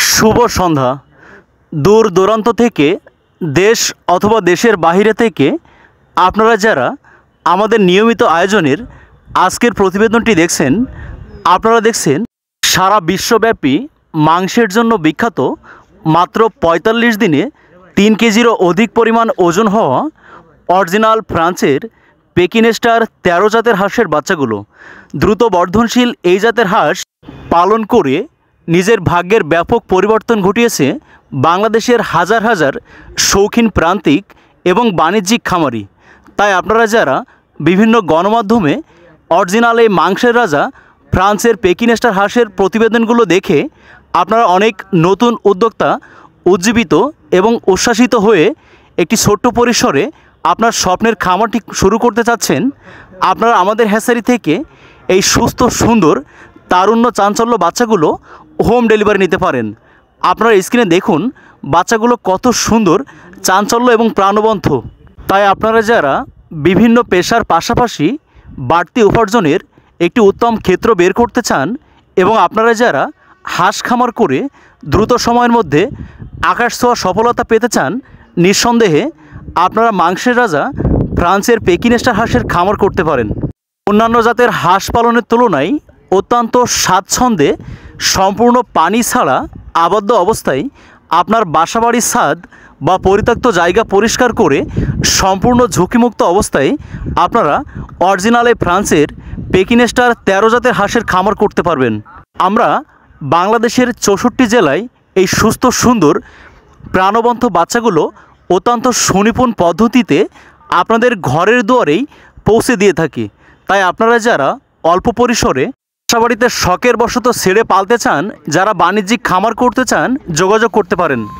শুভ সন্ধ্যা। দূর দূরান্ত থেকে, দেশ অথবা দেশের বাইরে থেকে আপনারা যারা আমাদের নিয়মিত আয়োজনের আজকের প্রতিবেদনটি দেখছেন, আপনারা দেখছেন সারা বিশ্বব্যাপী মাংসের জন্য বিখ্যাত মাত্র ৪৫ দিনে ৩ কেজিরও অধিক পরিমাণ ওজন হওয়া অরিজিনাল ফ্রান্সের পেকিনেস্টার ১৩ জাতের হাঁসের বাচ্চাগুলো। দ্রুত বর্ধনশীল এই জাতের হাঁস পালন করে নিজের ভাগ্যের ব্যাপক পরিবর্তন ঘটিয়েছে বাংলাদেশের হাজার হাজার শৌখিন প্রান্তিক এবং বাণিজ্যিক খামারি। তাই আপনারা যারা বিভিন্ন গণমাধ্যমে অরিজিনাল এই মাংসের রাজা ফ্রান্সের পেকিনেস্টার হাঁসের প্রতিবেদনগুলো দেখে আপনারা অনেক নতুন উদ্যোক্তা উজ্জীবিত এবং উচ্ছ্বাসিত হয়ে একটি ছোট্ট পরিসরে আপনার স্বপ্নের খামারটি শুরু করতে চাচ্ছেন, আপনারা আমাদের হ্যাচারি থেকে এই সুস্থ সুন্দর তারুণ্য চাঞ্চল্য বাচ্চাগুলো হোম ডেলিভারি নিতে পারেন। আপনারা স্ক্রিনে দেখুন বাচ্চাগুলো কত সুন্দর, চাঞ্চল্য এবং প্রাণবন্ত। তাই আপনারা যারা বিভিন্ন পেশার পাশাপাশি বাড়তি উপার্জনের একটি উত্তম ক্ষেত্র বের করতে চান এবং আপনারা যারা হাঁস খামার করে দ্রুত সময়ের মধ্যে আকাশ ছোঁয়া সফলতা পেতে চান, নিঃসন্দেহে আপনারা মাংসের রাজা ফ্রান্সের পেকিনেস্টার হাঁসের খামার করতে পারেন। অন্যান্য জাতের হাঁস পালনের তুলনায় অত্যন্ত স্বাচ্ছন্দ্যে সম্পূর্ণ পানি ছাড়া আবদ্ধ অবস্থায় আপনার বাসাবাড়ির ছাদ বা পরিত্যক্ত জায়গা পরিষ্কার করে সম্পূর্ণ ঝুঁকিমুক্ত অবস্থায় আপনারা অরিজিনালে ফ্রান্সের পেকিনেস্টার ১৩ জাতের হাঁসের খামার করতে পারবেন। আমরা বাংলাদেশের ৬৪ জেলায় এই সুস্থ সুন্দর প্রাণবন্ত বাচ্চাগুলো অত্যন্ত সুনিপুণ পদ্ধতিতে আপনাদের ঘরের দুয়ারেই পৌঁছে দিয়ে থাকি। তাই আপনারা যারা অল্প পরিসরে বাসাবাড়িতে শখের বশত ছেড়ে পালতে চান, যারা বাণিজ্যিক খামার করতে চান, যোগাযোগ করতে পারেন।